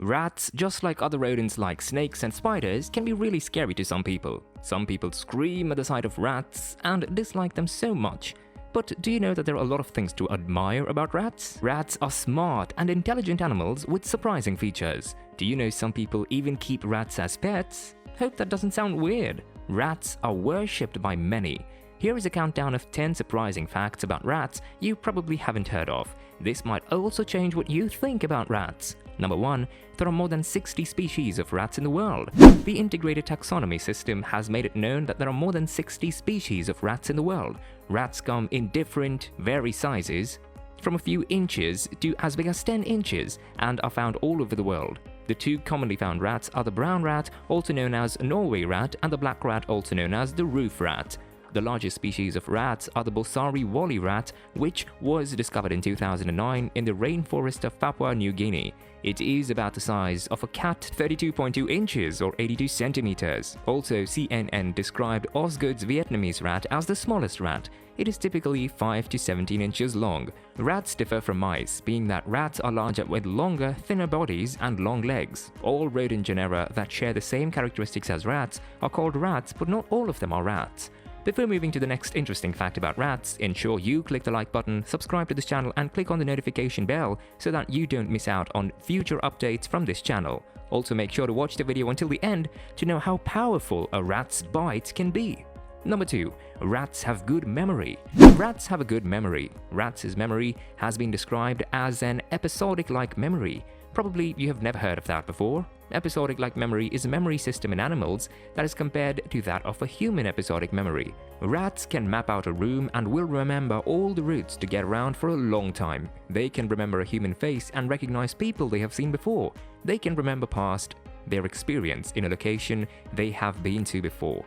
Rats, just like other rodents like snakes and spiders, can be really scary to some people. Some people scream at the sight of rats and dislike them so much. But do you know that there are a lot of things to admire about rats? Rats are smart and intelligent animals with surprising features. Do you know some people even keep rats as pets? Hope that doesn't sound weird. Rats are worshipped by many. Here is a countdown of 10 surprising facts about rats you probably haven't heard of. This might also change what you think about rats. Number 1. There are more than 60 species of rats in the world. The integrated taxonomy system has made it known that there are more than 60 species of rats in the world. Rats come in different, varied sizes, from a few inches to as big as 10 inches, and are found all over the world. The two commonly found rats are the brown rat, also known as Norway rat, and the black rat, also known as the roof rat. The largest species of rats are the Bosari woolly rat, which was discovered in 2009 in the rainforest of Papua New Guinea. It is about the size of a cat, 32.2 inches or 82 centimeters. Also, CNN described Osgood's Vietnamese rat as the smallest rat. It is typically 5 to 17 inches long. Rats differ from mice, being that rats are larger with longer, thinner bodies and long legs. All rodent genera that share the same characteristics as rats are called rats, but not all of them are rats. Before moving to the next interesting fact about rats, ensure you click the like button, subscribe to this channel and click on the notification bell so that you don't miss out on future updates from this channel. Also make sure to watch the video until the end to know how powerful a rat's bite can be. Number 2. Rats have good memory. Rats have a good memory. Rats' memory has been described as an episodic-like memory. Probably you have never heard of that before. Episodic-like memory is a memory system in animals that is compared to that of a human episodic memory. Rats can map out a room and will remember all the routes to get around for a long time. They can remember a human face and recognize people they have seen before. They can remember past their experience in a location they have been to before.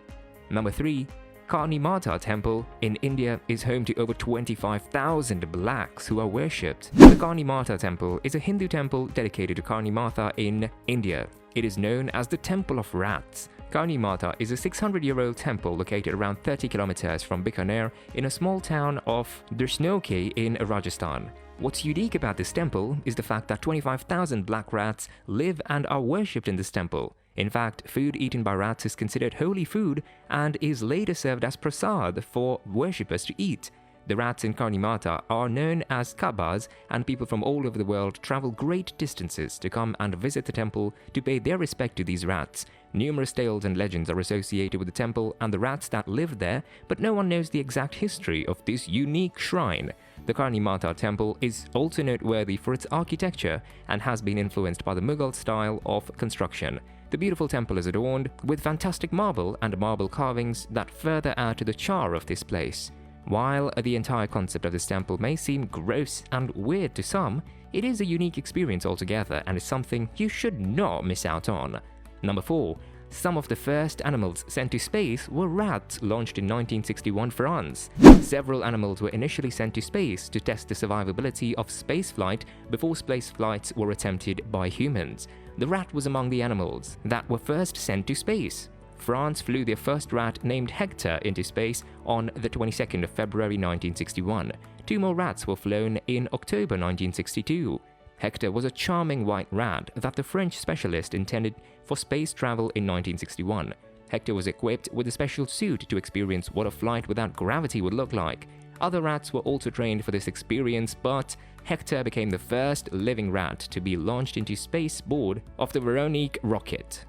Number 3. Karni Mata Temple in India is home to over 25,000 blacks who are worshipped. The Karni Mata Temple is a Hindu temple dedicated to Karni Mata in India. It is known as the Temple of Rats. Karni Mata is a 600-year-old temple located around 30 kilometers from Bikaner in a small town of Dusnoke in Rajasthan. What's unique about this temple is the fact that 25,000 black rats live and are worshipped in this temple. In fact, food eaten by rats is considered holy food and is later served as prasad for worshippers to eat. The rats in Karni Mata are known as Kabbas, and people from all over the world travel great distances to come and visit the temple to pay their respect to these rats. Numerous tales and legends are associated with the temple and the rats that live there, but no one knows the exact history of this unique shrine. The Karni Mata temple is also noteworthy for its architecture and has been influenced by the Mughal style of construction. The beautiful temple is adorned with fantastic marble and marble carvings that further add to the charm of this place. While the entire concept of this temple may seem gross and weird to some, it is a unique experience altogether and is something you should not miss out on. Number 4. Some of the first animals sent to space were rats launched in 1961 France. Several animals were initially sent to space to test the survivability of spaceflight before space flights were attempted by humans. The rat was among the animals that were first sent to space. France flew their first rat named Hector into space on the 22nd of February 1961. 2 more rats were flown in October 1962. Hector was a charming white rat that the French specialist intended for space travel in 1961. Hector was equipped with a special suit to experience what a flight without gravity would look like. Other rats were also trained for this experience, but Hector became the first living rat to be launched into space aboard of the Veronique rocket.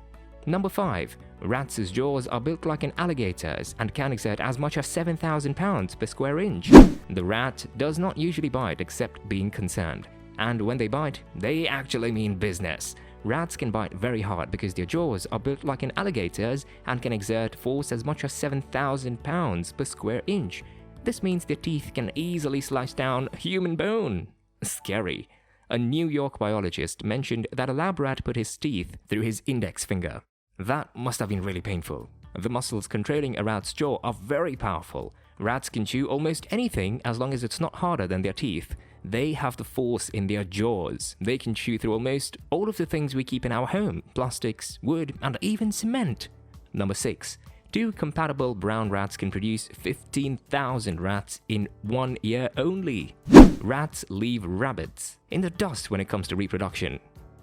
Number 5. Rats' jaws are built like an alligator's and can exert as much as 7,000 pounds per square inch. The rat does not usually bite except being concerned. And when they bite, they actually mean business. Rats can bite very hard because their jaws are built like an alligator's and can exert force as much as 7,000 pounds per square inch. This means their teeth can easily slice down human bone. Scary. A New York biologist mentioned that a lab rat put his teeth through his index finger. That must have been really painful. The muscles controlling a rat's jaw are very powerful. Rats can chew almost anything as long as it's not harder than their teeth. They have the force in their jaws. They can chew through almost all of the things we keep in our home: plastics, wood, and even cement. Number 6. 2 compatible brown rats can produce 15,000 rats in 1 year only. Rats leave rabbits in the dust when it comes to reproduction.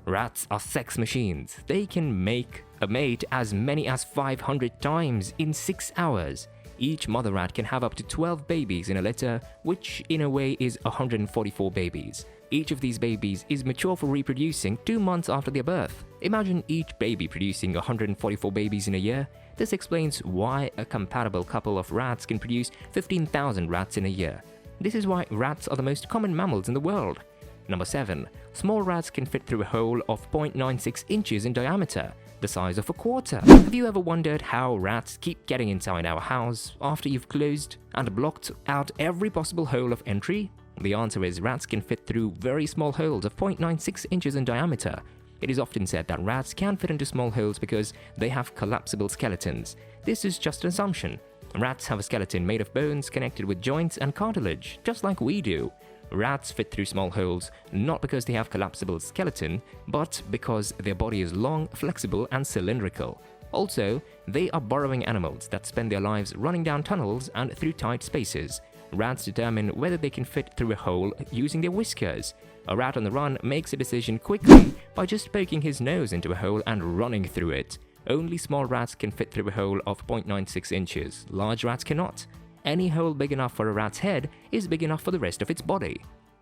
Rats are sex machines. They can make a mate as many as 500 times in 6 hours. Each mother rat can have up to 12 babies in a litter, which in a way is 144 babies. Each of these babies is mature for reproducing 2 months after their birth. Imagine each baby producing 144 babies in a year. This explains why a compatible couple of rats can produce 15,000 rats in a year. This is why rats are the most common mammals in the world. Number 7. Small rats can fit through a hole of 0.96 inches in diameter, the size of a quarter. Have you ever wondered how rats keep getting inside our house after you've closed and blocked out every possible hole of entry? The answer is rats can fit through very small holes of 0.96 inches in diameter. It is often said that rats can fit into small holes because they have collapsible skeletons. This is just an assumption. Rats have a skeleton made of bones connected with joints and cartilage, just like we do. Rats fit through small holes not because they have collapsible skeleton, but because their body is long, flexible, and cylindrical. Also, they are burrowing animals that spend their lives running down tunnels and through tight spaces. Rats determine whether they can fit through a hole using their whiskers. A rat on the run makes a decision quickly by just poking his nose into a hole and running through it. Only small rats can fit through a hole of 0.96 inches. Large rats cannot. Any hole big enough for a rat's head is big enough for the rest of its body.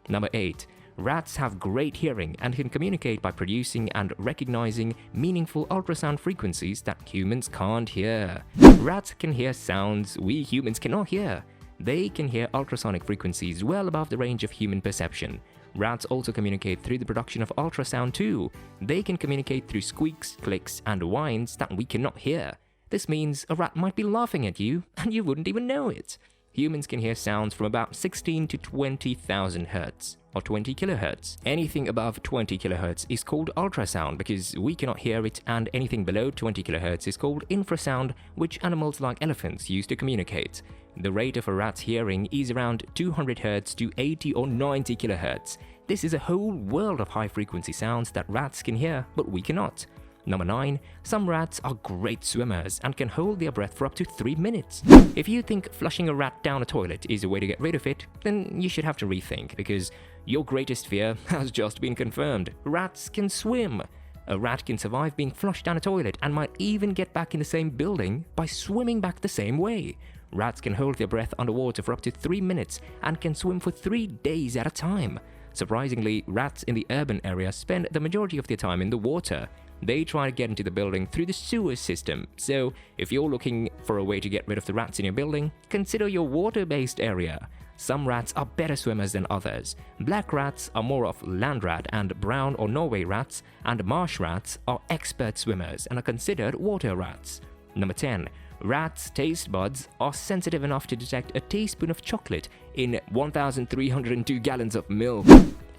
Number 8. Rats have great hearing and can communicate by producing and recognizing meaningful ultrasound frequencies that humans can't hear. Rats can hear sounds we humans cannot hear. They can hear ultrasonic frequencies well above the range of human perception. Rats also communicate through the production of ultrasound too. They can communicate through squeaks, clicks, and whines that we cannot hear. This means a rat might be laughing at you and you wouldn't even know it. Humans can hear sounds from about 16 to 20,000 Hz or 20 kHz. Anything above 20 kHz is called ultrasound because we cannot hear it, and anything below 20 kHz is called infrasound, which animals like elephants use to communicate. The rate of a rat's hearing is around 200 Hz to 80 or 90 kHz. This is a whole world of high-frequency sounds that rats can hear, but we cannot. Number 9. Some rats are great swimmers and can hold their breath for up to 3 minutes. If you think flushing a rat down a toilet is a way to get rid of it, then you should have to rethink, because your greatest fear has just been confirmed. Rats can swim. A rat can survive being flushed down a toilet and might even get back in the same building by swimming back the same way. Rats can hold their breath underwater for up to 3 minutes and can swim for 3 days at a time. Surprisingly, rats in the urban area spend the majority of their time in the water. They try to get into the building through the sewer system, so if you're looking for a way to get rid of the rats in your building, consider your water-based area. Some rats are better swimmers than others. Black rats are more of land rat, and brown or Norway rats and marsh rats are expert swimmers and are considered water rats. Number 10. Rats' taste buds are sensitive enough to detect a teaspoon of chocolate in 1,302 gallons of milk.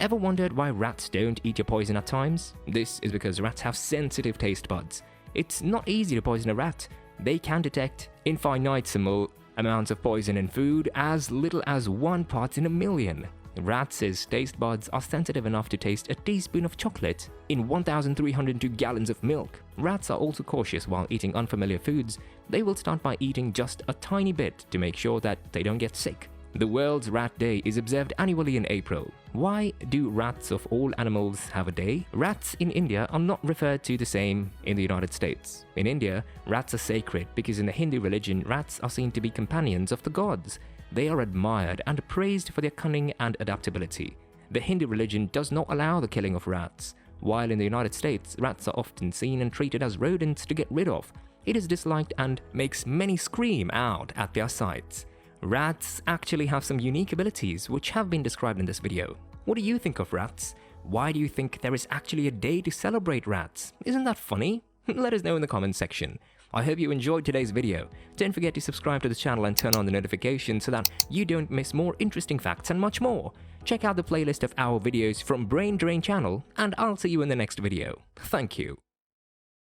Ever wondered why rats don't eat your poison at times? This is because rats have sensitive taste buds. It's not easy to poison a rat. They can detect infinitesimal amounts of poison in food, as little as 1 part in a million. Rats' taste buds are sensitive enough to taste a teaspoon of chocolate in 1,302 gallons of milk. Rats are also cautious while eating unfamiliar foods. They will start by eating just a tiny bit to make sure that they don't get sick. The World's Rat Day is observed annually in April. Why do rats of all animals have a day? Rats in India are not referred to the same in the United States. In India, rats are sacred because in the Hindu religion, rats are seen to be companions of the gods. They are admired and praised for their cunning and adaptability. The Hindu religion does not allow the killing of rats. While in the United States, rats are often seen and treated as rodents to get rid of. It is disliked and makes many scream out at their sight. Rats actually have some unique abilities which have been described in this video. What do you think of rats? Why do you think there is actually a day to celebrate rats? Isn't that funny? Let us know in the comments section. I hope you enjoyed today's video. Don't forget to subscribe to the channel and turn on the notifications so that you don't miss more interesting facts and much more. Check out the playlist of our videos from Brain Drain channel, and I'll see you in the next video. Thank you.